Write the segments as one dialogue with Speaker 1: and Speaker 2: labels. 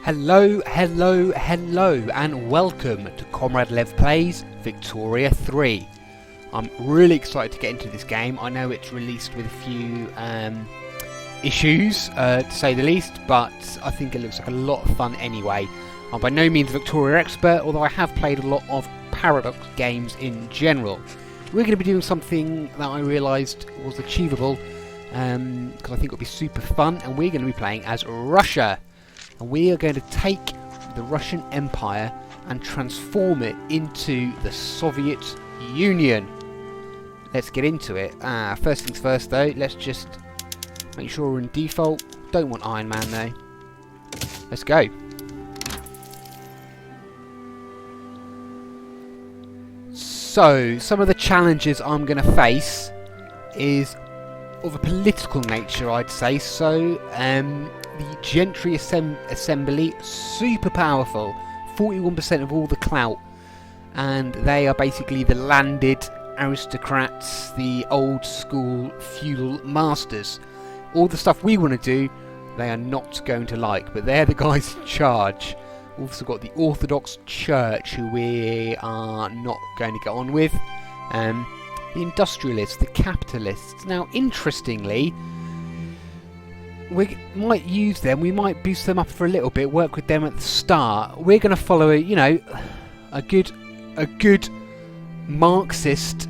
Speaker 1: Hello, hello, hello, and welcome to Comrade Lev Plays Victoria 3. I'm really excited to get into this game. I know it's released with a few issues, to say the least, but I think it looks like a lot of fun anyway. I'm by no means a Victoria expert, although I have played a lot of Paradox games in general. We're going to be doing something that I realised was achievable, because I think it would be super fun, and we're going to be playing as Russia. And we are going to take the Russian Empire and transform it into the Soviet Union. Let's get into it. First things first though, let's just make sure we're in default. Don't want Iron Man though. Let's go. So, some of the challenges I'm going to face is of a political nature, I'd say. So, the Gentry Assembly, super powerful, 41% of all the clout, and they are basically the landed aristocrats, the old school feudal masters. All the stuff we want to do, they are not going to like, but they're the guys in charge. We've also got the Orthodox Church, who we are not going to get on with, the industrialists, the capitalists. Now, interestingly, we might use them, we might boost them up for a little bit, work with them at the start. We're going to follow, a good Marxist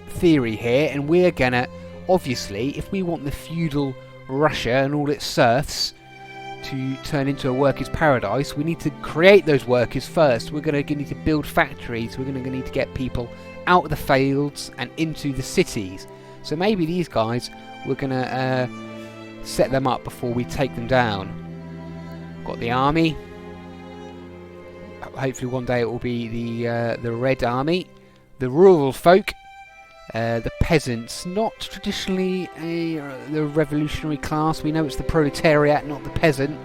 Speaker 1: theory here, and we're going to, obviously, if we want the feudal Russia and all its serfs to turn into a workers' paradise, we need to create those workers first. We're going to need to build factories, we're going to need to get people out of the fields and into the cities. So maybe these guys, we're going to set them up before we take them down. Got the army. Hopefully one day it will be the Red Army. The rural folk. The peasants. Not traditionally the revolutionary class. We know it's the proletariat, not the peasant.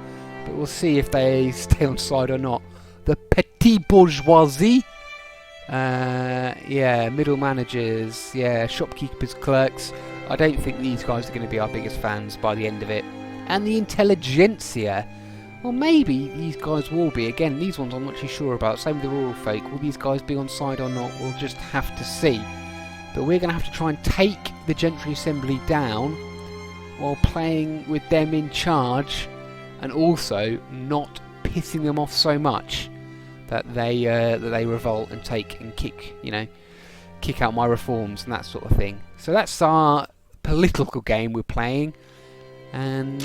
Speaker 1: But we'll see if they stay on side or not. The petit bourgeoisie. Middle managers, shopkeepers, clerks. I don't think these guys are going to be our biggest fans by the end of it. And the intelligentsia, well, maybe these guys will be. Again, these ones I'm not too sure about. Same with the rural folk. Will these guys be on side or not? We'll just have to see. But we're going to have to try and take the Gentry Assembly down while playing with them in charge, and also not pissing them off so much that they revolt and take and kick out my reforms and that sort of thing. So that's our political game we're playing, and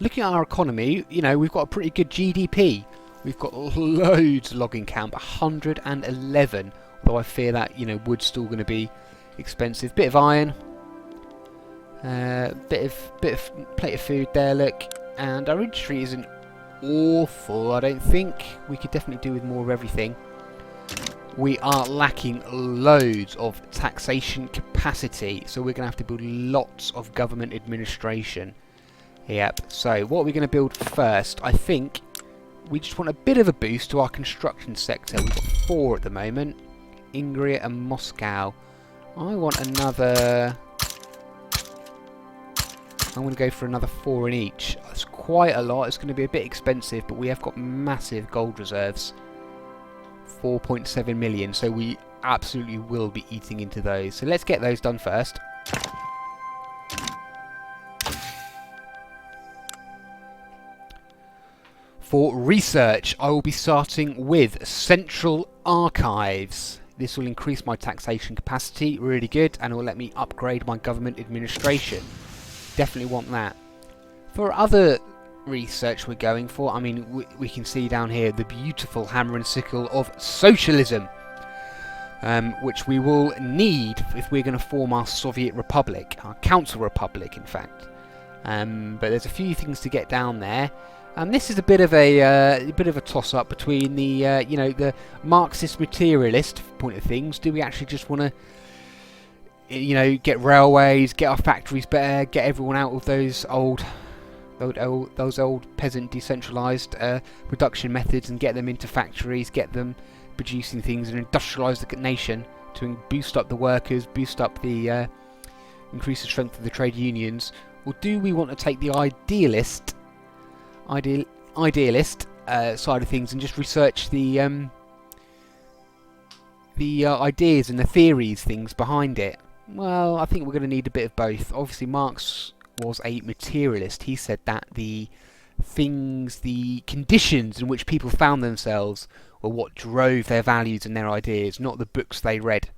Speaker 1: looking at our economy, we've got a pretty good GDP. We've got loads of logging camp, 111. Although I fear that wood's still going to be expensive. Bit of iron, bit of plate of food there. Look, and our industry isn't awful, I don't think. We could definitely do with more of everything. We are lacking loads of taxation capacity, so we're going to have to build lots of government administration. Yep, so what are we going to build first? I think we just want a bit of a boost to our construction sector. We've got 4 at the moment. Ingria and Moscow. I want another... I'm going to go for another 4 in each. That's quite a lot. It's going to be a bit expensive, but we have got massive gold reserves. 4.7 million, so we absolutely will be eating into those. So let's get those done first. For research, I will be starting with Central Archives. This will increase my taxation capacity, really good, and it will let me upgrade my government administration. Definitely want that. For other research we're going for, I mean, we can see down here the beautiful hammer and sickle of socialism, which we will need if we're going to form our Soviet Republic, our Council Republic, in fact. But there's a few things to get down there. This is a bit of a toss-up between the the Marxist materialist point of things. Do we actually just want to get railways, get our factories better, get everyone out of those old peasant decentralised production methods and get them into factories, get them producing things and industrialise the nation to boost up the workers, boost up the increase the strength of the trade unions? Or do we want to take the idealist side of things and just research the ideas and the theories, things behind it? Well, I think we're going to need a bit of both. Obviously, Marx was a materialist. He said that the conditions in which people found themselves were what drove their values and their ideas, not the books they read.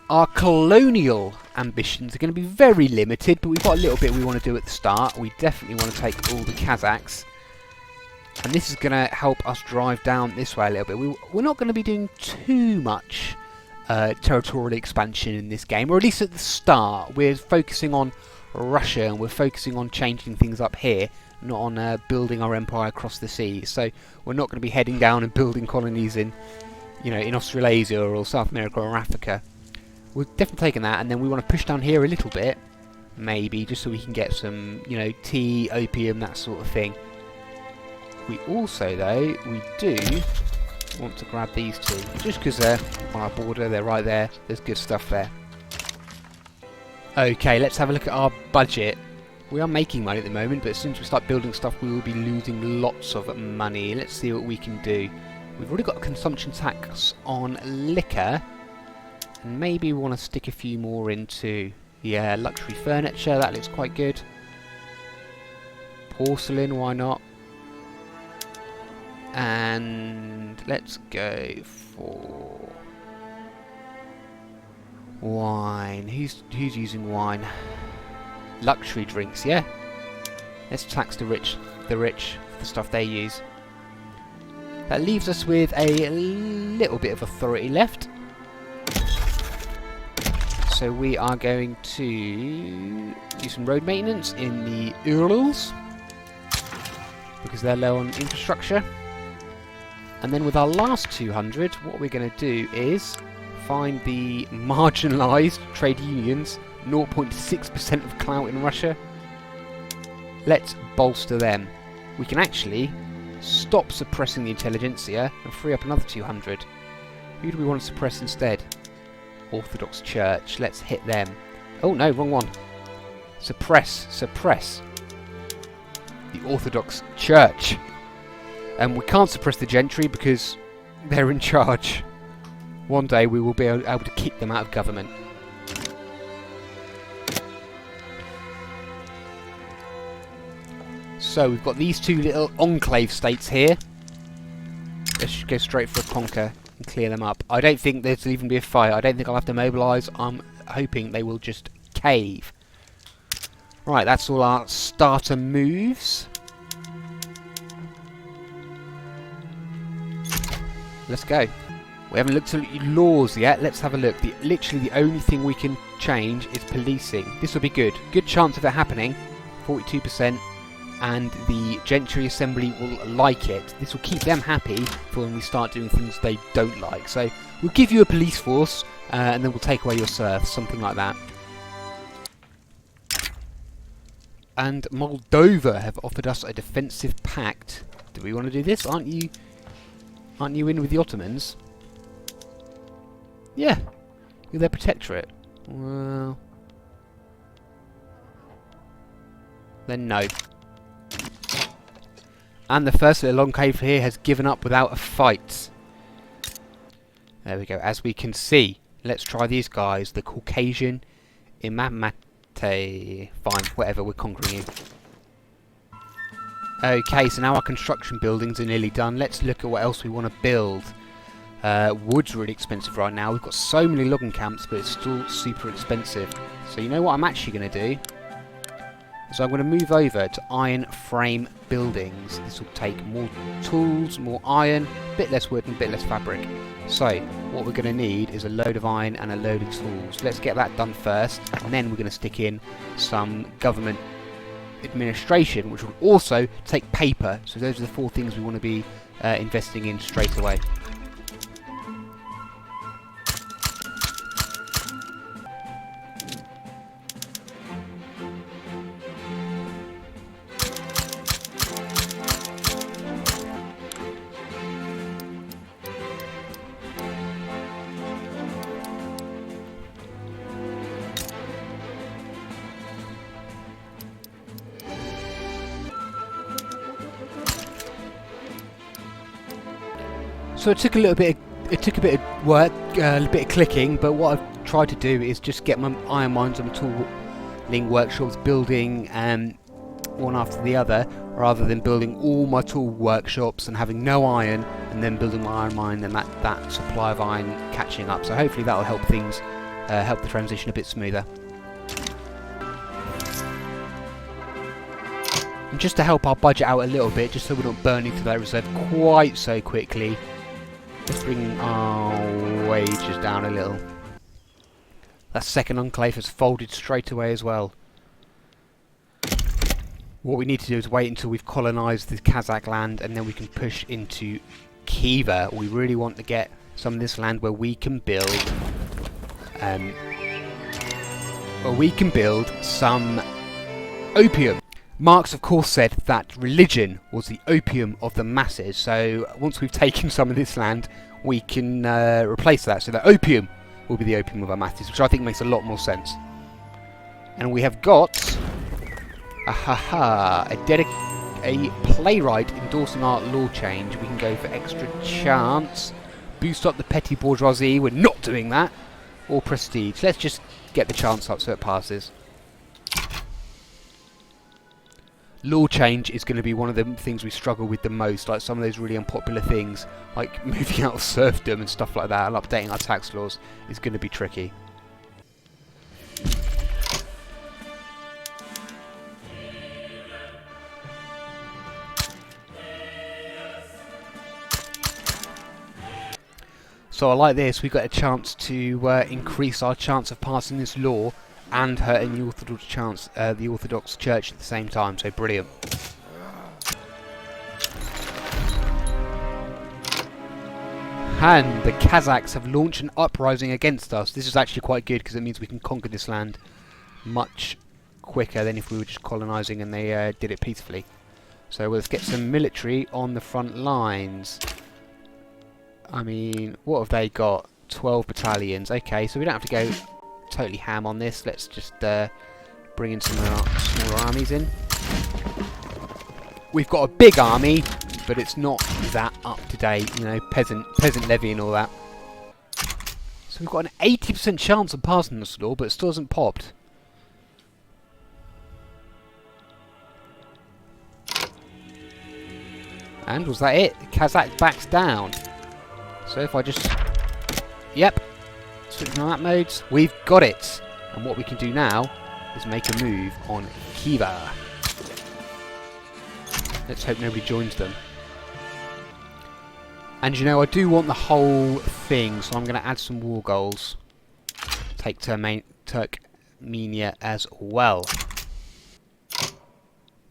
Speaker 1: Our colonial ambitions are going to be very limited, but we've got a little bit we want to do at the start. We definitely want to take all the Kazakhs. And this is going to help us drive down this way a little bit. We're not going to be doing too much territorial expansion in this game, or at least at the start. We're focusing on Russia, and we're focusing on changing things up here, not on building our empire across the sea. So we're not going to be heading down and building colonies in, in Australasia or South America or Africa. We're definitely taking that, and then we want to push down here a little bit, maybe, just so we can get some, tea, opium, that sort of thing. We also, though, we do want to grab these two, just because they're on our border, they're right there, there's good stuff there. Okay, let's have a look at our budget. We are making money at the moment, but as soon as we start building stuff, we will be losing lots of money. Let's see what we can do. We've already got a consumption tax on liquor, and maybe we want to stick a few more into, luxury furniture. That looks quite good. Porcelain, why not? And let's go for wine. Who's using wine? Luxury drinks, yeah? Let's tax the rich for the stuff they use. That leaves us with a little bit of authority left. So we are going to do some road maintenance in the Urals, because they're low on infrastructure. And then with our last 200, what we're going to do is find the marginalised trade unions, 0.6% of clout in Russia. Let's bolster them. We can actually stop suppressing the intelligentsia and free up another 200. Who do we want to suppress instead? Orthodox Church. Let's hit them. Oh no, wrong one. Suppress. The Orthodox Church. And we can't suppress the gentry because they're in charge. One day we will be able to kick them out of government. So we've got these two little enclave states here. Let's just go straight for a conquer and clear them up. I don't think there'll even be a fight. I don't think I'll have to mobilise. I'm hoping they will just cave. Right, that's all our starter moves. Let's go. We haven't looked at laws yet. Let's have a look. Literally the only thing we can change is policing. This will be good. Good chance of it happening. 42%. And the Gentry Assembly will like it. This will keep them happy for when we start doing things they don't like. So we'll give you a police force and then we'll take away your serfs. Something like that. And Moldova have offered us a defensive pact. Do we want to do this? Aren't you in with the Ottomans? Yeah. You're their protectorate. Well, then no. And the first little enclave here has given up without a fight. There we go. As we can see, let's try these guys. The Caucasian Imamate. Fine, whatever, we're conquering you. Okay, so now our construction buildings are nearly done. Let's look at what else we want to build. Wood's really expensive right now. We've got so many logging camps, but it's still super expensive. So you know what I'm actually going to do? So I'm going to move over to iron frame buildings. This will take more tools, more iron, a bit less wood and a bit less fabric. So what we're going to need is a load of iron and a load of tools. Let's get that done first, and then we're going to stick in some government administration, which will also take paper. So those are the 4 things we want to be investing in straight away. So it took a little bit. It took a bit of work, a bit of clicking. But what I've tried to do is just get my iron mines and my tooling workshops building one after the other, rather than building all my tool workshops and having no iron and then building my iron mine and that supply of iron catching up. So hopefully that will help things, help the transition a bit smoother. And just to help our budget out a little bit, just so we're not burning through that reserve quite so quickly, let's bring our wages down a little. That second enclave has folded straight away as well. What we need to do is wait until we've colonised the Kazakh land, and then we can push into Khiva. We really want to get some of this land where we can build some opium. Marx, of course, said that religion was the opium of the masses. So once we've taken some of this land, we can replace that. So that opium will be the opium of our masses, which I think makes a lot more sense. And we have got a playwright endorsing our law change. We can go for extra chance, boost up the petty bourgeoisie. We're not doing that. Or prestige. Let's just get the chance up so it passes. Law change is going to be one of the things we struggle with the most, like some of those really unpopular things, like moving out of serfdom and stuff like that, and updating our tax laws is going to be tricky. So I like this, we've got a chance to increase our chance of passing this law and hurting the Orthodox Church at the same time, so brilliant. And the Kazakhs have launched an uprising against us. This is actually quite good because it means we can conquer this land much quicker than if we were just colonising and they did it peacefully. So let's get some military on the front lines. I mean, what have they got? 12 battalions. Okay, so we don't have to go totally ham on this. Let's just bring in some of our smaller armies in. We've got a big army, but it's not that up to date, you know, peasant levy and all that. So we've got an 80% chance of passing this law, but it still hasn't popped. And was that it? Kazakh backs down. So if I just... Yep. Switching on that modes, we've got it. And what we can do now is make a move on Khiva. Let's hope nobody joins them. And you know, I do want the whole thing, so I'm going to add some war goals. Take Turkmenia as well.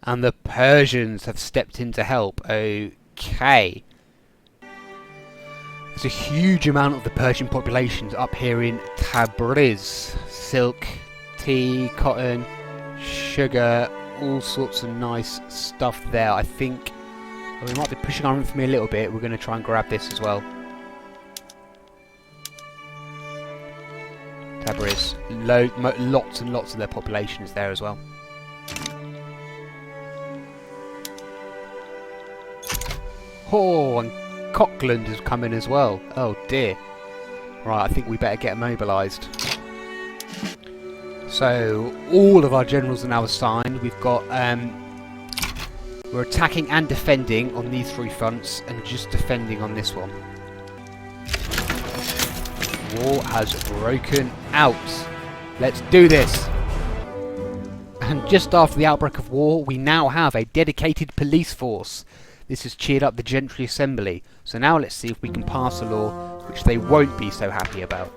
Speaker 1: And the Persians have stepped in to help. Okay. There's a huge amount of the Persian populations up here in Tabriz. Silk, tea, cotton, sugar, all sorts of nice stuff there. I think we might be pushing our infamy a little bit. We're going to try and grab this as well. Tabriz. Lots and lots of their population is there as well. Oh, and Cockland has come in as well. Oh dear. Right, I think we better get mobilised. So, all of our generals are now assigned. We've got, we're attacking and defending on these three fronts, and just defending on this one. War has broken out. Let's do this. And just after the outbreak of war, we now have a dedicated police force. This has cheered up the Gentry Assembly. So now let's see if we can pass a law which they won't be so happy about.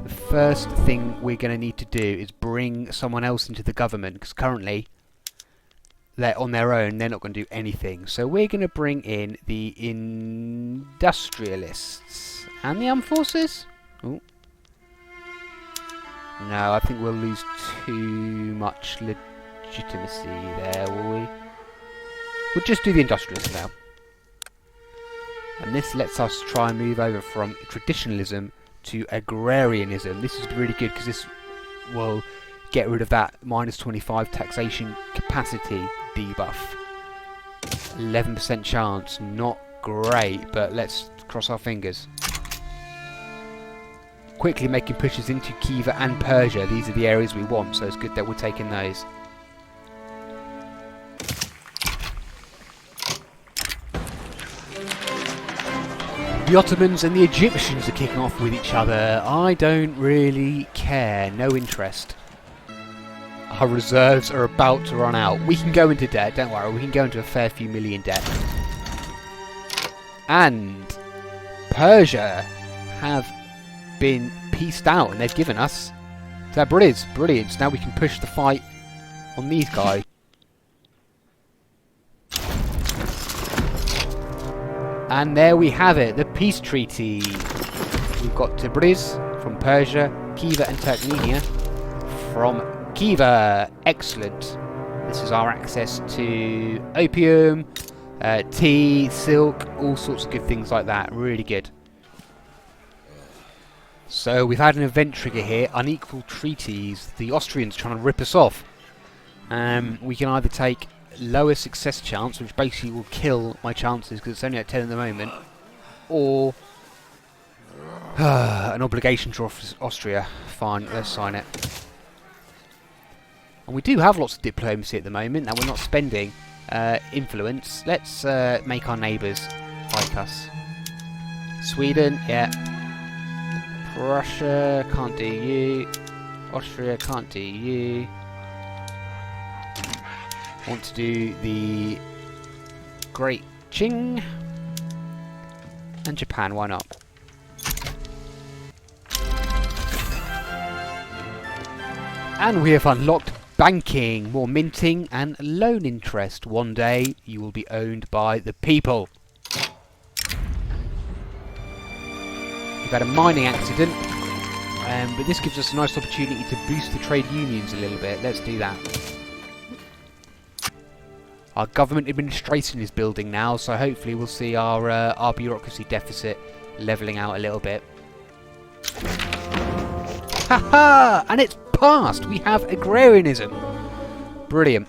Speaker 1: The first thing we're going to need to do is bring someone else into the government, because currently they're on their own, they're not going to do anything. So we're going to bring in the industrialists and the armed forces. Ooh. No, I think we'll lose too much legitimacy there, will we? We'll just do the industrialists now. And this lets us try and move over from traditionalism to agrarianism. This is really good because this will get rid of that -25 taxation capacity debuff. 11% chance, not great, but let's cross our fingers. Quickly making pushes into Khiva and Persia. These are the areas we want, so it's good that we're taking those. The Ottomans and the Egyptians are kicking off with each other. I don't really care. No interest. Our reserves are about to run out. We can go into debt, don't worry. We can go into a fair few million debt. And Persia have been pieced out and they've given us Tabriz. Brilliant. So now we can push the fight on these guys. And there we have it, the peace treaty. We've got Tabriz from Persia, Khiva and Turkmenia from Khiva. Excellent. This is our access to opium, tea, silk, all sorts of good things like that. Really good. So we've had an event trigger here, unequal treaties. The Austrians trying to rip us off. We can either take lower success chance, which basically will kill my chances because it's only at 10 at the moment, or an obligation to Austria. Fine, let's sign it. And we do have lots of diplomacy at the moment that we're not spending. Influence. Let's make our neighbours like us. Sweden, yeah. Prussia, can't do you. Austria, can't do you. Want to do the Great Qing. And Japan, why not? And we have unlocked banking, more minting and loan interest. One day you will be owned by the people. We've had a mining accident, but this gives us a nice opportunity to boost the trade unions a little bit. Let's do that. Our government administration is building now, so hopefully we'll see our bureaucracy deficit levelling out a little bit. Haha! And it's passed! We have agrarianism! Brilliant.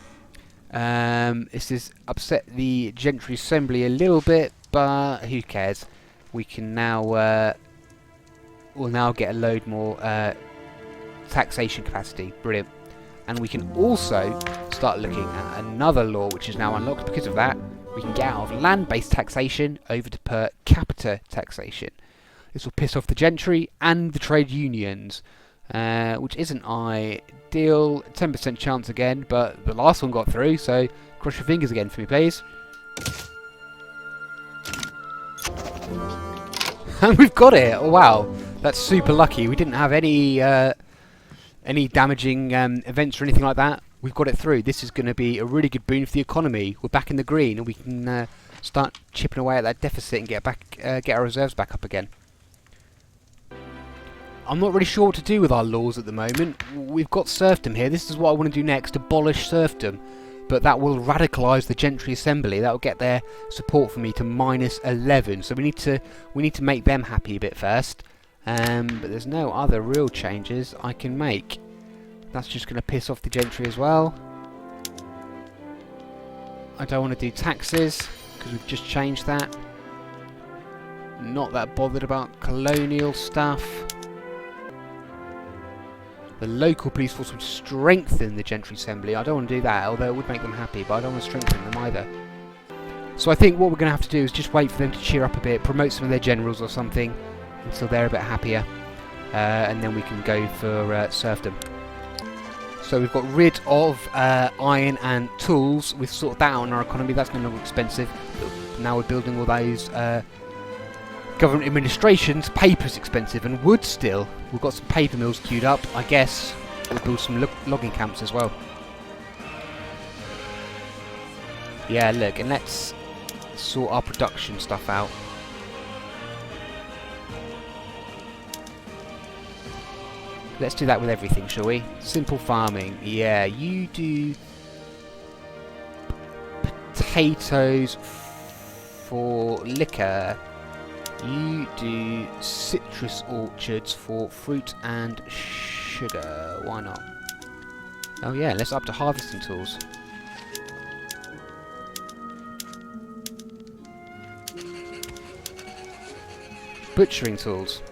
Speaker 1: This has upset the gentry assembly a little bit, but who cares? We can now we'll now get a load more taxation capacity. Brilliant. And we can also start looking at another law which is now unlocked. Because of that, we can get out of land-based taxation over to per capita taxation. This will piss off the gentry and the trade unions, which isn't ideal. 10% chance again, but the last one got through, so cross your fingers again for me, please. And we've got it! Oh, wow, that's super lucky. We didn't have any damaging events or anything like that. We've got it through. This is going to be a really good boon for the economy. We're back in the green and we can start chipping away at that deficit and get our reserves back up again. I'm not really sure what to do with our laws at the moment. We've got serfdom here. This is what I want to do next, abolish serfdom. But that will radicalise the gentry assembly. That will get their support for me to -11. So we need to make them happy a bit first. But there's no other real changes I can make. That's just going to piss off the gentry as well. I don't want to do taxes because we've just changed that. Not that bothered about colonial stuff. The local police force would strengthen the gentry assembly. I don't want to do that, although it would make them happy, but I don't want to strengthen them either. So I think what we're going to have to do is just wait for them to cheer up a bit, promote some of their generals or something, until they're a bit happier, and then we can go for serfdom. So we've got rid of iron and tools. We've sorted that out in our economy. That's no longer expensive. Now we're building all those government administrations. Paper's expensive, and wood still. We've got some paper mills queued up. I guess we'll build some logging camps as well. Yeah, look, and let's sort our production stuff out. Let's do that with everything, shall we? Simple farming. Yeah, you do potatoes for liquor. You do citrus orchards for fruit and sugar. Why not? Oh yeah, let's up to harvesting tools. butchering tools.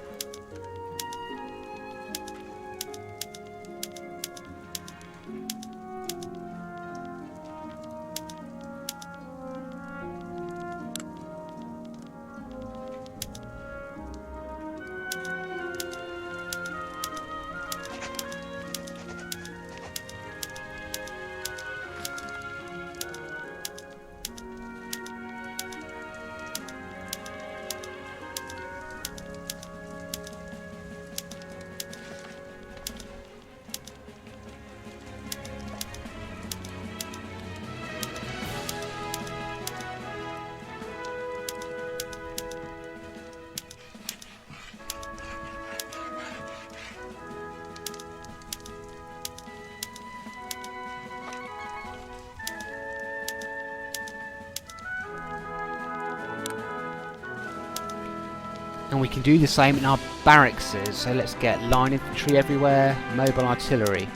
Speaker 1: And we can do the same in our barracks, so let's get line infantry everywhere, mobile artillery.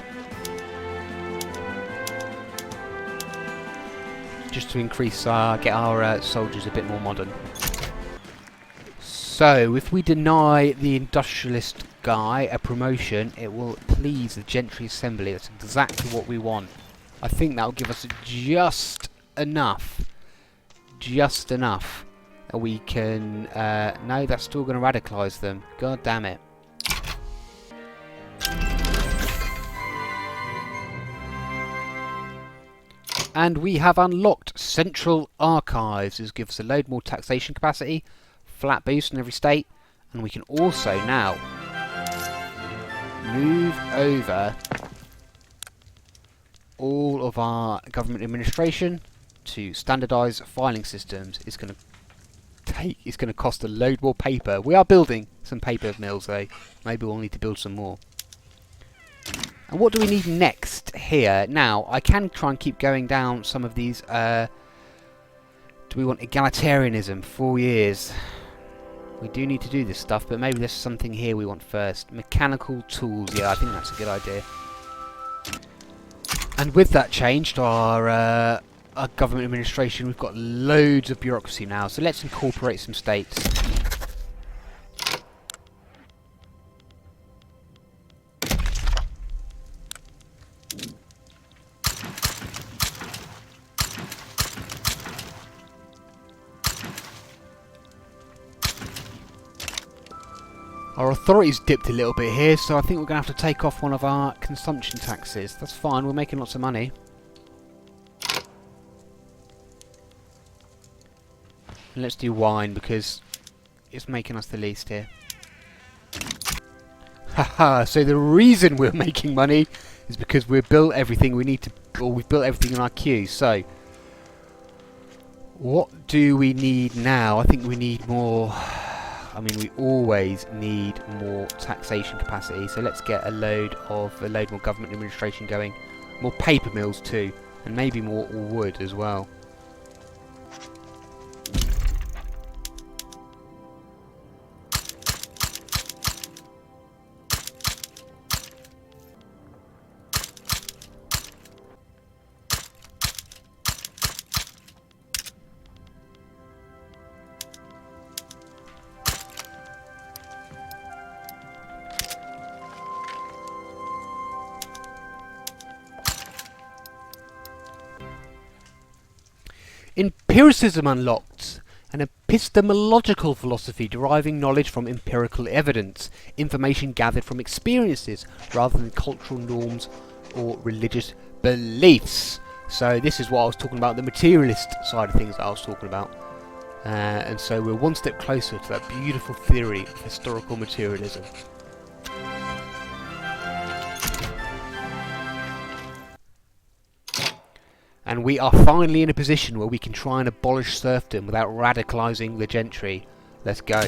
Speaker 1: Just to increase get our soldiers a bit more modern. So, if we deny the industrialist guy a promotion, it will please the gentry assembly. That's exactly what we want. I think that will give us just enough. Just enough. We can... no, that's still going to radicalise them. God damn it. And we have unlocked Central Archives. This gives us a load more taxation capacity, flat boost in every state, and we can also now move over all of our government administration to standardised filing systems. It's going to cost a load more paper. We are building some paper mills though. Maybe we'll need to build some more. And what do we need next here? Now, I can try and keep going down some of these. Do we want egalitarianism? 4 years. We do need to do this stuff, but maybe there's something here we want first. Mechanical tools. Yeah, I think that's a good idea. And with that change to our government administration, we've got loads of bureaucracy now, so let's incorporate some states. Our authority's dipped a little bit here, so I think we're going to have to take off one of our consumption taxes. That's fine, we're making lots of money. And let's do wine, because it's making us the least here. Haha, so the reason we're making money is because we've built everything we need to, or we've built everything in our queue. So, what do we need now? I think we need more... I mean, we always need more taxation capacity, so let's get a load more government administration going. More paper mills too, and maybe more wood as well. Empiricism unlocked. An epistemological philosophy deriving knowledge from empirical evidence, information gathered from experiences rather than cultural norms or religious beliefs. So this is what I was talking about, the materialist side of things that I was talking about. And so we're one step closer to that beautiful theory of historical materialism. And we are finally in a position where we can try and abolish serfdom without radicalising the gentry. Let's go.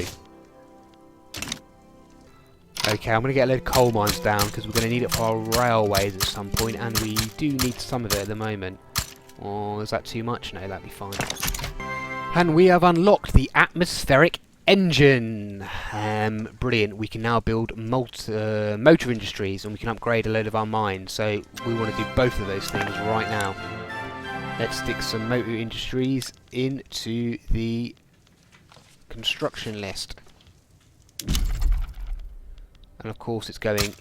Speaker 1: Okay, I'm going to get a load of coal mines down because we're going to need it for our railways at some point, and we do need some of it at the moment. Oh, is that too much? No, that'd be fine. And we have unlocked the atmospheric engine. Brilliant. We can now build motor industries, and we can upgrade a load of our mines. So we want to do both of those things right now. Let's stick some motor industries into the construction list. And of course it's going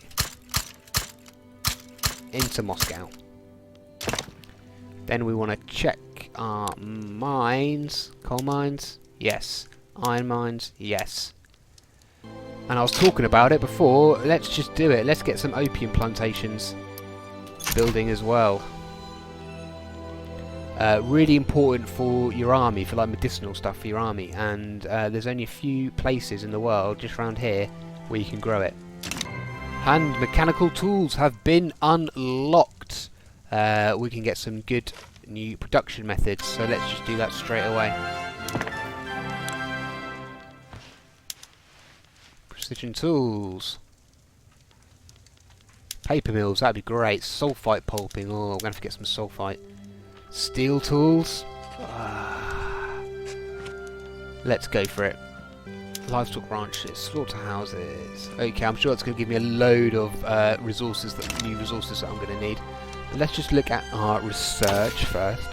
Speaker 1: into Moscow. Then we want to check our mines. Coal mines? Yes. Iron mines? Yes. And I was talking about it before. Let's just do it. Let's get some opium plantations building as well. Really important for your army, for like medicinal stuff for your army. And there's only a few places in the world, just around here, where you can grow it. And mechanical tools have been unlocked. We can get some good new production methods, so let's just do that straight away. Precision tools. Paper mills, that'd be great. Sulfite pulping, oh, I'm going to have to get some sulfite. Steel tools. Let's go for it. Livestock ranches, slaughterhouses. Okay, I'm sure it's going to give me a load of resources, new resources that I'm going to need. Let's just look at our research first.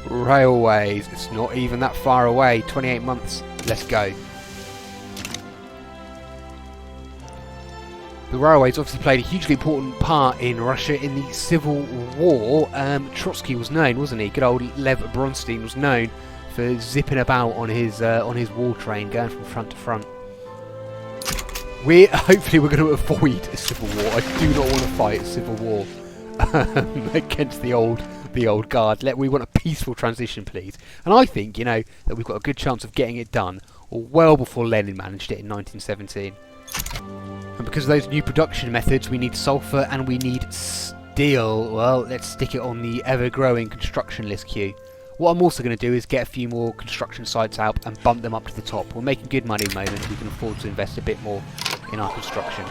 Speaker 1: Railways, it's not even that far away. 28 months. Let's go. The railways obviously played a hugely important part in Russia in the Civil War. Trotsky was known, wasn't he? Good old Lev Bronstein was known for zipping about on his war train, going from front to front. Hopefully we're going to avoid a civil war. I do not want to fight a civil war against the old guard. We want a peaceful transition, please. And I think, you know, that we've got a good chance of getting it done well before Lenin managed it in 1917. And because of those new production methods, we need sulfur and we need steel. Well, let's stick it on the ever-growing construction list queue. What I'm also going to do is get a few more construction sites out and bump them up to the top. We're making good money at the moment. We can afford to invest a bit more in our construction.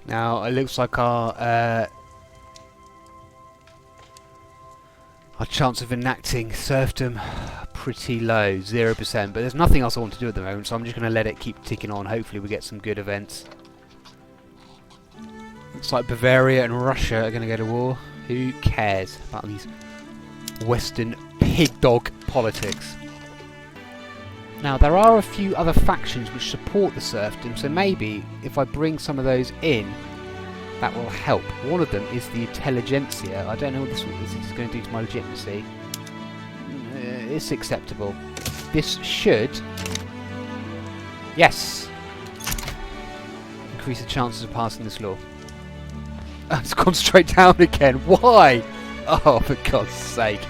Speaker 1: Now it looks like our chance of enacting serfdom pretty low, 0%. But there's nothing else I want to do at the moment, so I'm just going to let it keep ticking on. Hopefully we get some good events. Looks like Bavaria and Russia are going to go to war. Who cares about these Western pig dog politics? Now, there are a few other factions which support the serfdom, so maybe if I bring some of those in, that will help. One of them is the intelligentsia. I don't know what this is going to do to my legitimacy. It's acceptable. This should... Yes! Increase the chances of passing this law. It's gone straight down again. Why? Oh, for God's sake.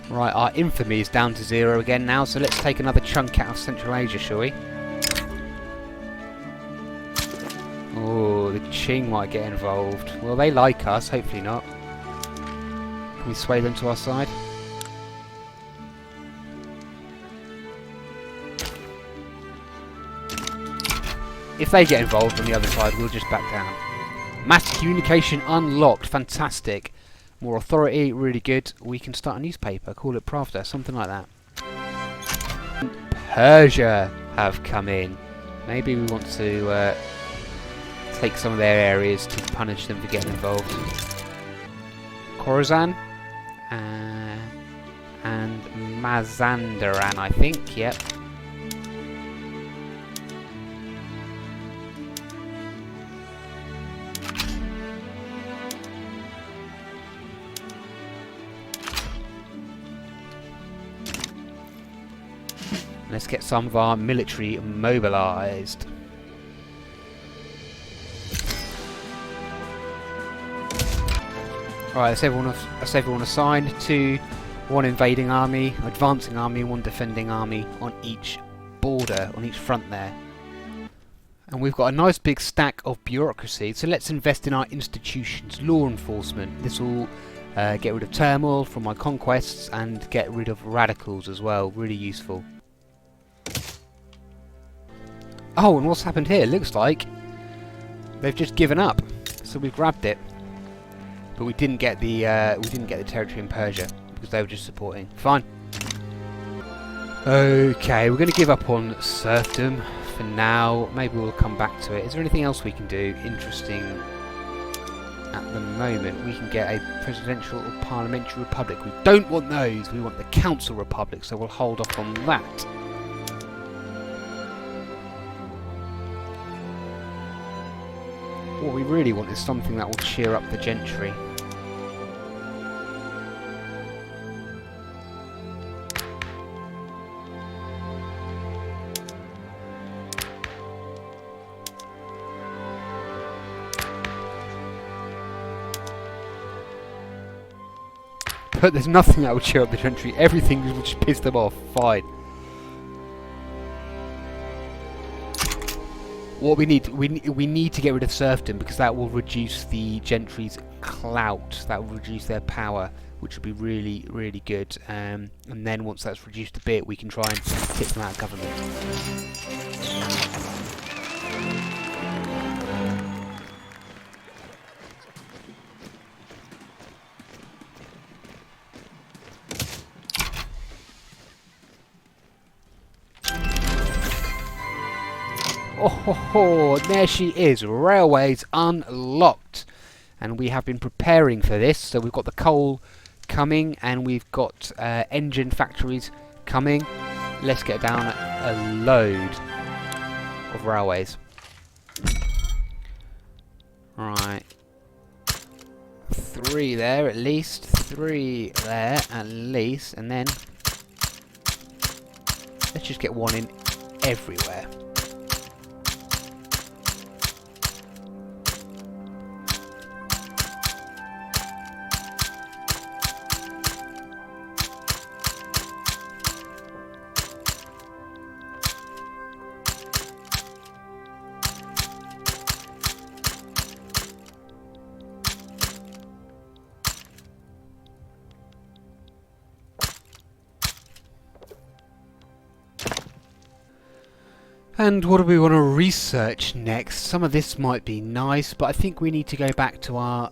Speaker 1: Right, our infamy is down to 0 again now, so let's take another chunk out of Central Asia, shall we? Oh, the Qing might get involved. Well, they like us, hopefully not. Can we sway them to our side? If they get involved on the other side, we'll just back down. Mass communication unlocked, fantastic. More authority, really good. We can start a newspaper, call it Pravda, something like that. Persia have come in. Maybe we want to take some of their areas to punish them for getting involved. Khorasan and Mazandaran, I think, yep. Let's get some of our military mobilised. Alright, that's everyone assigned to one invading army, advancing army, and one defending army on each border, on each front there. And we've got a nice big stack of bureaucracy, so let's invest in our institutions, law enforcement. This will get rid of turmoil from my conquests and get rid of radicals as well, really useful. Oh, and what's happened here? Looks like they've just given up. So we've grabbed it, but we didn't get the territory in Persia because they were just supporting. Fine. Okay, we're going to give up on serfdom for now. Maybe we'll come back to it. Is there anything else we can do interesting at the moment? We can get a presidential or parliamentary republic. We don't want those. We want the council republic, so we'll hold off on that. What we really want is something that will cheer up the gentry. But there's nothing that will cheer up the gentry. Everything will just piss them off. Fine. What we need to get rid of serfdom, because that will reduce the gentry's clout. That will reduce their power, which would be really, really good. And then once that's reduced a bit, we can try and kick them out of government. Oh, ho, ho, there she is, railways unlocked. And we have been preparing for this, so we've got the coal coming and we've got engine factories coming. Let's get down a load of railways. Right. 3 there at least, 3 there at least, and then let's just get 1 in everywhere. And what do we want to research next? Some of this might be nice, but I think we need to go back to our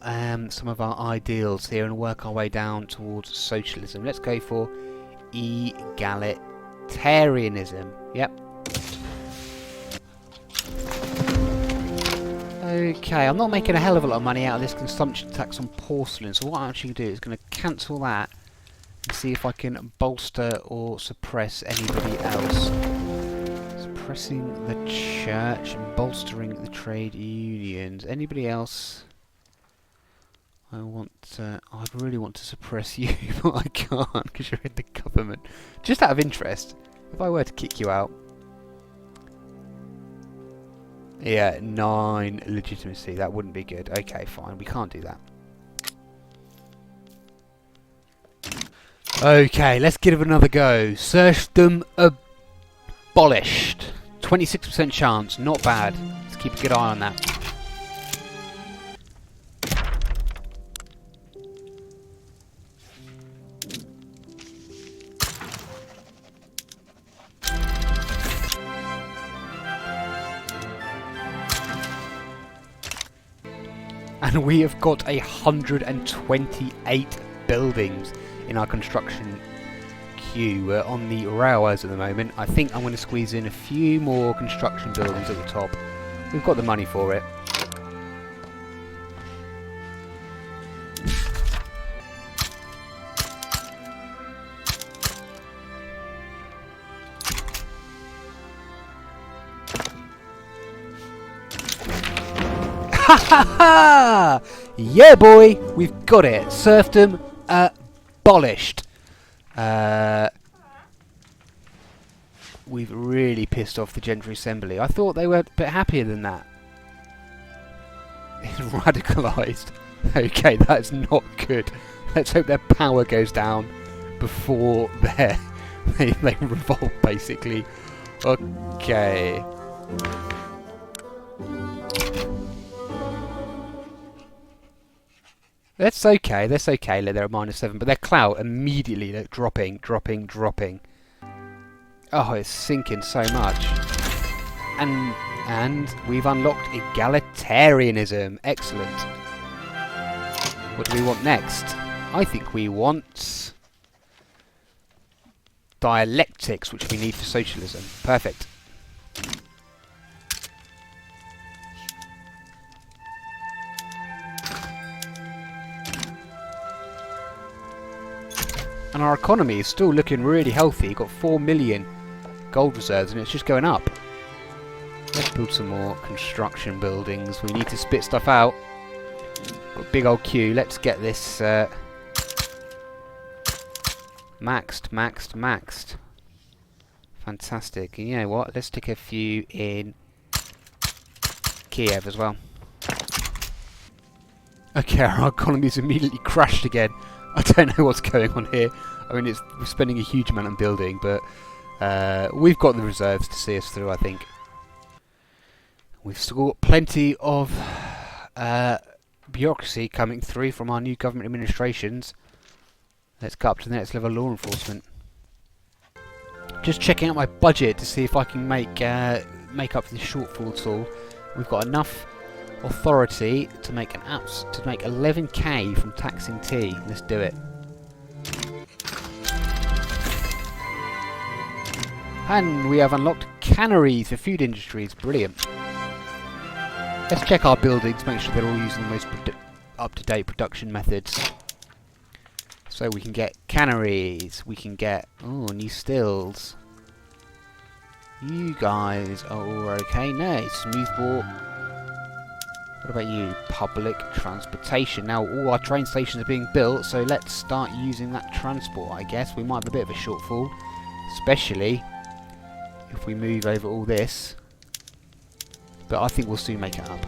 Speaker 1: some of our ideals here and work our way down towards socialism. Let's go for egalitarianism. Yep. Okay, I'm not making a hell of a lot of money out of this consumption tax on porcelain, so what I'm actually going to do is going to cancel that and see if I can bolster or suppress anybody else. Suppressing the church and bolstering the trade unions. Anybody else? I really want to suppress you, but I can't because you're in the government. Just out of interest, if I were to kick you out. Yeah, 9 legitimacy. That wouldn't be good. Okay, fine. We can't do that. Okay, let's give it another go. Serfdom abolished. 26% chance. Not bad. Let's keep a good eye on that. And we have got 128 buildings in our construction queue. We're on the railways at the moment. I think I'm going to squeeze in a few more construction buildings at the top. We've got the money for it. Ha ha ha! Yeah, boy, we've got it. Serfdom abolished. We've really pissed off the Gentry Assembly. I thought they were a bit happier than that. It's radicalised. Okay, that's not good. Let's hope their power goes down before they revolt, basically. Okay. That's okay, they're at -7, but their clout immediately dropping. Oh, it's sinking so much. And we've unlocked egalitarianism. Excellent. What do we want next? I think we want dialectics, which we need for socialism. Perfect. And our economy is still looking really healthy. We've got 4 million gold reserves and it's just going up. Let's build some more construction buildings. We need to spit stuff out. Got a big old queue. Let's get this maxed. Fantastic. And you know what? Let's stick a few in Kiev as well. Okay, our economy's immediately crashed again. I don't know what's going on here. I mean, we're spending a huge amount on building, but we've got the reserves to see us through, I think. We've still got plenty of bureaucracy coming through from our new government administrations. Let's go up to the next level of law enforcement. Just checking out my budget to see if I can make up for the shortfall at all. We've got enough authority to make 11k from taxing tea. Let's do it. And we have unlocked canneries for food industries. Brilliant. Let's check our buildings, make sure they're all using the most up-to-date production methods. So we can get canneries, we can get new stills. You guys are all okay. Nice, smoothbore. What about you? Public transportation. Now all our train stations are being built, so let's start using that transport, I guess. We might have a bit of a shortfall, especially if we move over all this. But I think we'll soon make it up.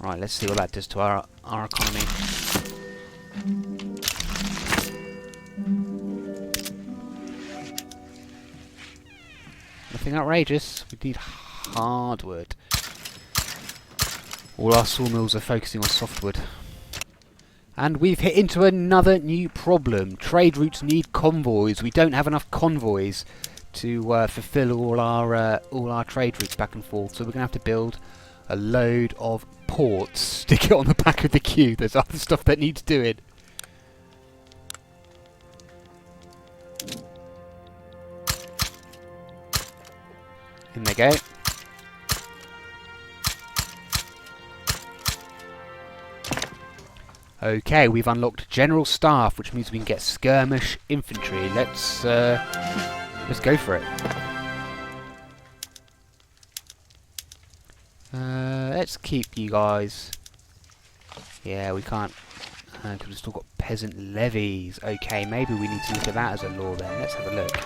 Speaker 1: Right, let's see what that does to our economy. Nothing outrageous. We need hardwood. All our sawmills are focusing on softwood. And we've hit into another new problem. Trade routes need convoys. We don't have enough convoys to fulfill all our trade routes back and forth. So we're going to have to build a load of ports. Stick it on the back of the queue. There's other stuff that needs doing. In they go. Okay, we've unlocked general staff, which means we can get skirmish infantry. Let's go for it. Let's keep you guys. Yeah, we can't, because we've still got peasant levies. Okay, maybe we need to look at that as a law then. Let's have a look.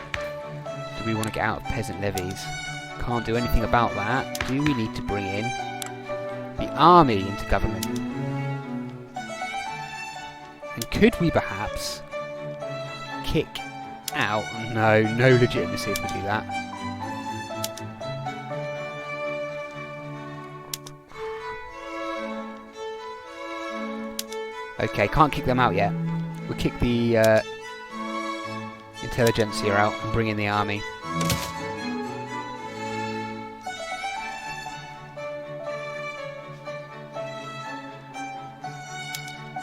Speaker 1: Do we want to get out of peasant levies? Can't do anything about that. Do we need to bring in the army into government? And could we perhaps kick out? No legitimacy if we do that. Okay, can't kick them out yet. We'll kick the intelligentsia out and bring in the army.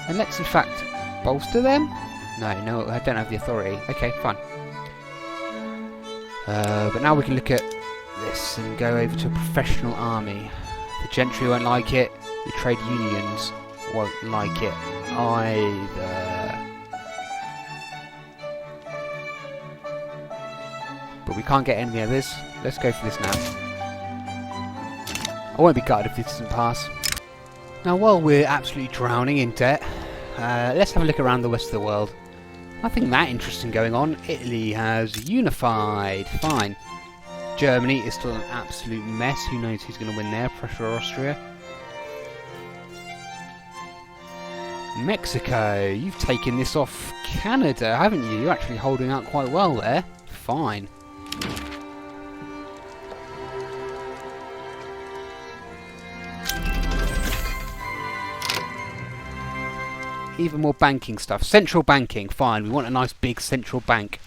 Speaker 1: And let's in fact bolster them? No, I don't have the authority. Okay, fine. But now we can look at this and go over to a professional army. The gentry won't like it. The trade unions won't like it either. But we can't get any others. Let's go for this now. I won't be gutted if this doesn't pass. Now while we're absolutely drowning in debt, let's have a look around the rest of the world. Nothing that interesting going on. Italy has unified. Fine. Germany is still an absolute mess. Who knows who's going to win there? Prussia or Austria? Mexico, you've taken this off Canada, haven't you? You're actually holding out quite well there. Fine. Even more banking stuff. Central banking, fine. We want a nice big central bank.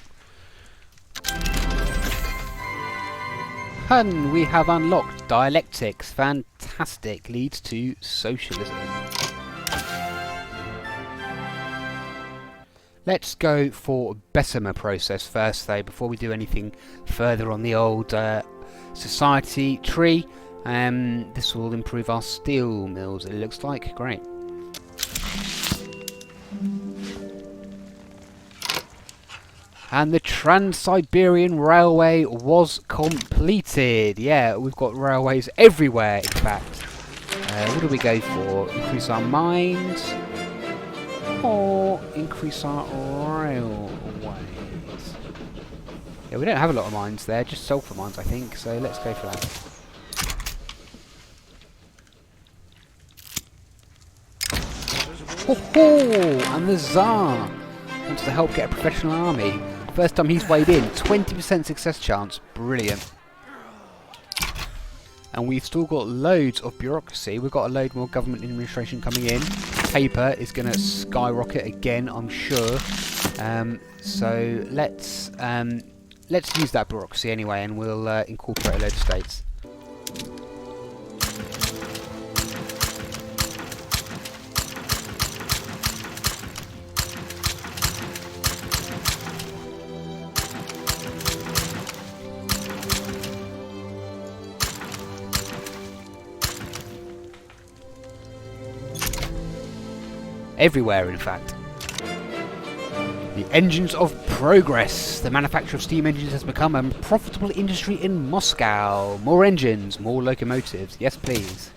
Speaker 1: And we have unlocked dialectics. Fantastic. Leads to socialism. Let's go for Bessemer process first though, before we do anything further on the old society tree. This will improve our steel mills, it looks like. Great. And the Trans-Siberian Railway was completed. Yeah, we've got railways everywhere, in fact. What do we go for? Increase our mines? Or increase our railways? Yeah, we don't have a lot of mines there, just sulphur mines, I think. So let's go for that. Ho ho! And the Tsar wants to help get a professional army. First time he's weighed in, 20% success chance. Brilliant. And we've still got loads of bureaucracy. We've got a load more government administration coming in. Paper is going to skyrocket again, I'm sure. So let's use that bureaucracy anyway, and we'll incorporate a load of states. Everywhere, in fact. The engines of progress. The manufacture of steam engines has become a profitable industry in Moscow. More engines, more locomotives. Yes, please.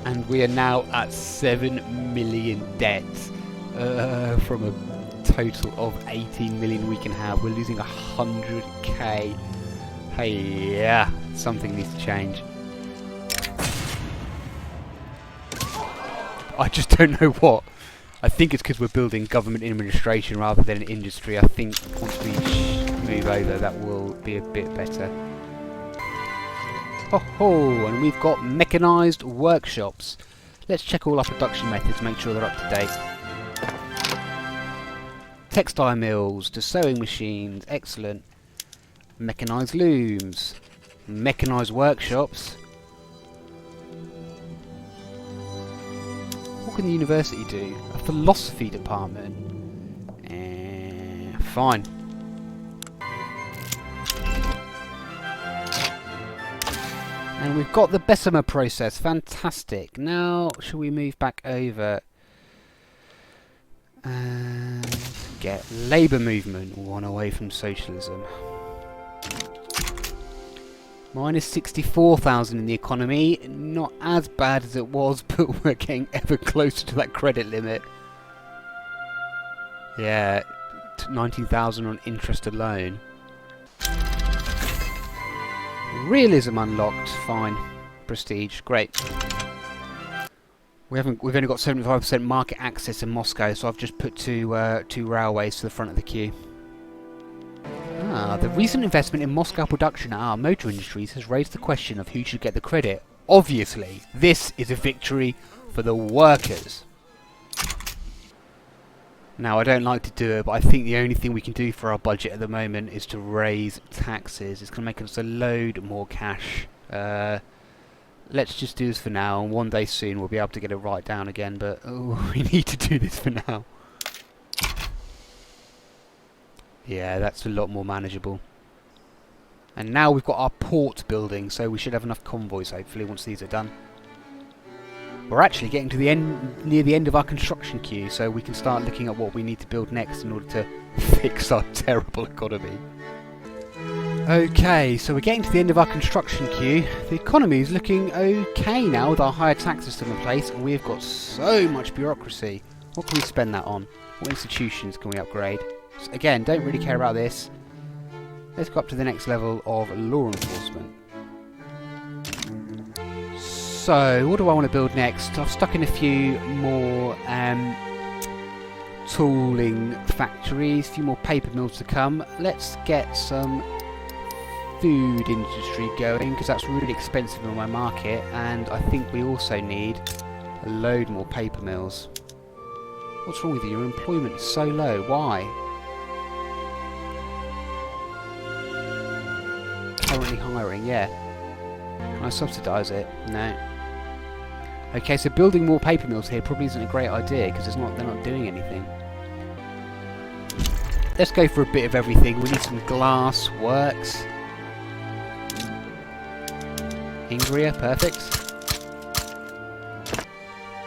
Speaker 1: And we are now at 7 million debt from a total of 18 million we can have. We're losing 100k. Hey, yeah, something needs to change. I just don't know what. I think it's because we're building government administration rather than industry. I think once we move over, that will be a bit better. Ho ho! And we've got mechanised workshops. Let's check all our production methods, make sure they're up to date. Textile mills to sewing machines, excellent. Mechanised looms, mechanised workshops. What can the university do? A philosophy department. Fine. And we've got the Bessemer process. Fantastic. Now, shall we move back over and get labour movement, one away from socialism. Minus 64,000 in the economy. Not as bad as it was, but we're getting ever closer to that credit limit. Yeah, 19,000 on interest alone. Realism unlocked. Fine. Prestige. Great. We've only got 75% market access in Moscow, so I've just put two railways to the front of the queue. The recent investment in Moscow production at our motor industries has raised the question of who should get the credit. Obviously, this is a victory for the workers. Now, I don't like to do it, but I think the only thing we can do for our budget at the moment is to raise taxes. It's going to make us a load more cash. Let's just do this for now, and one day soon we'll be able to get it right down again, but we need to do this for now. Yeah, that's a lot more manageable. And now we've got our port building, so we should have enough convoys, hopefully, once these are done. We're actually getting to the end, near the end of our construction queue, so we can start looking at what we need to build next in order to fix our terrible economy. Okay, so we're getting to the end of our construction queue. The economy is looking okay now with our higher tax system in place, and we've got so much bureaucracy. What can we spend that on? What institutions can we upgrade? So again, don't really care about this. Let's go up to the next level of law enforcement. So, what do I want to build next? I've stuck in a few more tooling factories, a few more paper mills to come. Let's get some food industry going, because that's really expensive in my market, and I think we also need a load more paper mills. What's wrong with you? Your employment is so low. Why? Currently hiring, yeah. Can I subsidise it? No. Okay, so building more paper mills here probably isn't a great idea, because they're not doing anything. Let's go for a bit of everything. We need some glass works. Ingria, perfect.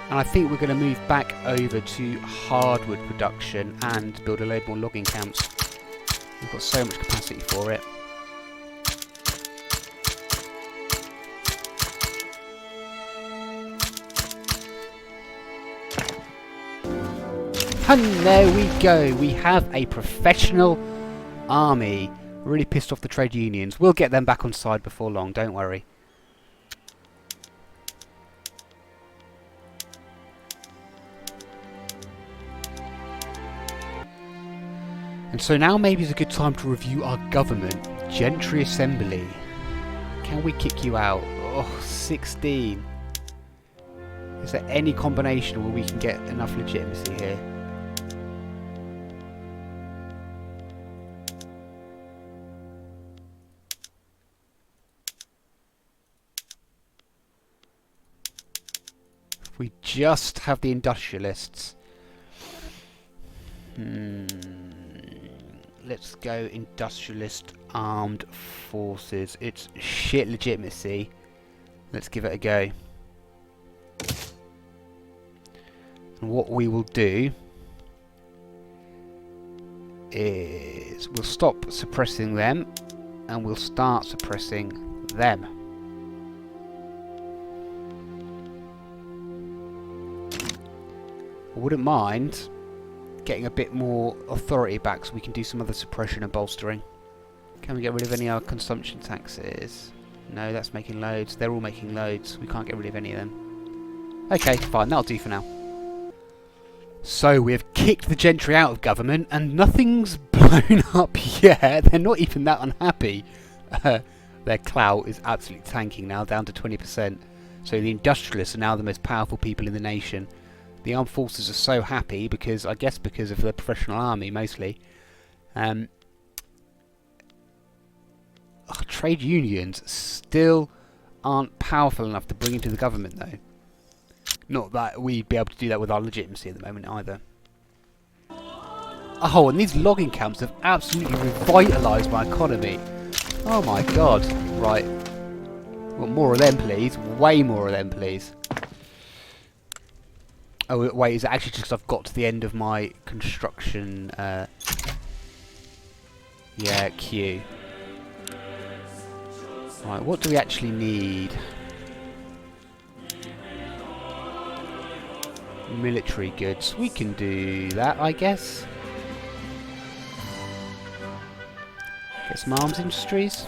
Speaker 1: And I think we're going to move back over to hardwood production and build a load more logging camps. We've got so much capacity for it. And there we go. We have a professional army. Really pissed off the trade unions. We'll get them back on side before long, don't worry. And so now maybe is a good time to review our government. Gentry Assembly. Can we kick you out? Oh, 16. Is there any combination where we can get enough legitimacy here? If we just have the industrialists. Let's go industrialist armed forces. It's shit legitimacy. Let's give it a go. And what we will do is we'll stop suppressing them and we'll start suppressing them. I wouldn't mind getting a bit more authority back so we can do some other suppression and bolstering. Can we get rid of any of our consumption taxes? No, that's making loads. They're all making loads. We can't get rid of any of them. Okay, fine. That'll do for now. So we have kicked the gentry out of government and nothing's blown up yet. They're not even that unhappy. Their clout is absolutely tanking now, down to 20%. So the industrialists are now the most powerful people in the nation. The armed forces are so happy because, I guess, because of the professional army mostly. Trade unions still aren't powerful enough to bring into the government, though. Not that we'd be able to do that with our legitimacy at the moment either. Oh, and these logging camps have absolutely revitalised my economy. Oh my god. Right. Want more of them, please. Way more of them, please. Oh, wait, is it actually just because I've got to the end of my construction, yeah, queue. Right, what do we actually need? Military goods. We can do that, I guess. Get some arms industries.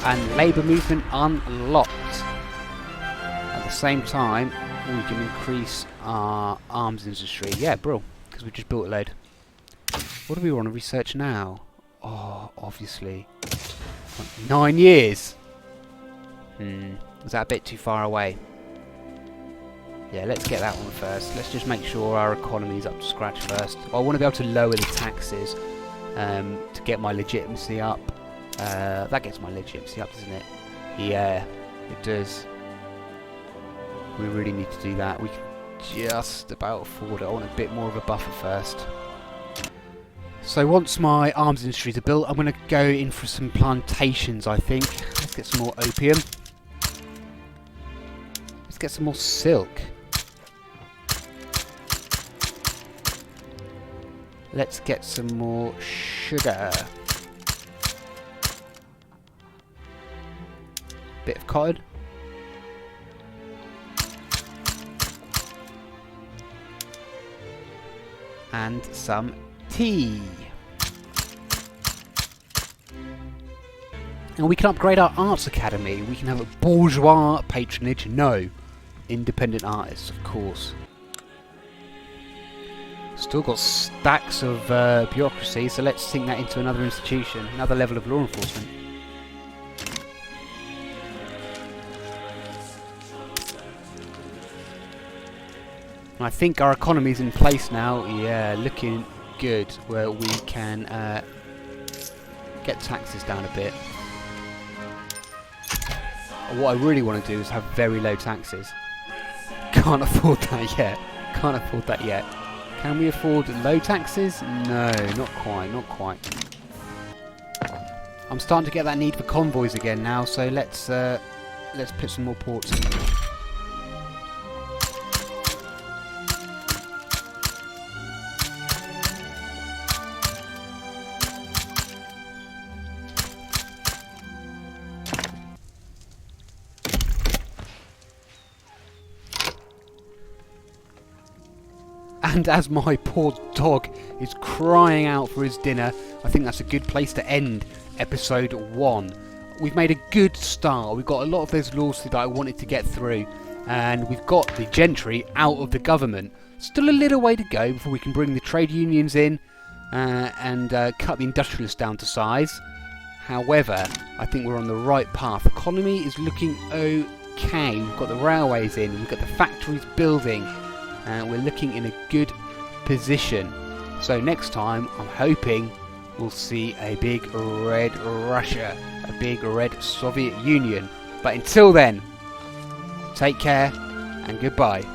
Speaker 1: And labour movement unlocked. At the same time, we can increase our arms industry. Yeah, bro, because we just built a load. What do we want to research now? Oh, obviously. 9 years! Was that a bit too far away? Yeah, let's get that one first. Let's just make sure our economy's up to scratch first. I want to be able to lower the taxes to get my legitimacy up. That gets my legitimacy up, doesn't it? Yeah, it does. We really need to do that. We can just about afford it. I want a bit more of a buffer first. So once my arms industries are built, I'm going to go in for some plantations, I think. Let's get some more opium. Let's get some more silk. Let's get some more sugar. Bit of cotton. And some tea. And we can upgrade our arts academy. We can have a bourgeois patronage. No. Independent artists, of course. Still got stacks of bureaucracy, so let's sink that into another institution, another level of law enforcement. And I think our economy's in place now. Yeah, looking good, where we can get taxes down a bit. What I really want to do is have very low taxes. Can't afford that yet. Can't afford that yet. Can we afford low taxes? No, not quite, not quite. I'm starting to get that need for convoys again now, so let's put some more ports in. And as my poor dog is crying out for his dinner, I think that's a good place to end episode 1. We've made a good start. We've got a lot of those laws that I wanted to get through, and we've got the gentry out of the government. Still a little way to go before we can bring the trade unions in and cut the industrialists down to size. However, I think we're on the right path. Economy is looking okay. We've got the railways in, we've got the factories building. We're looking in a good position. So next time, I'm hoping we'll see a big red Russia, a big red Soviet Union. But until then, take care and goodbye.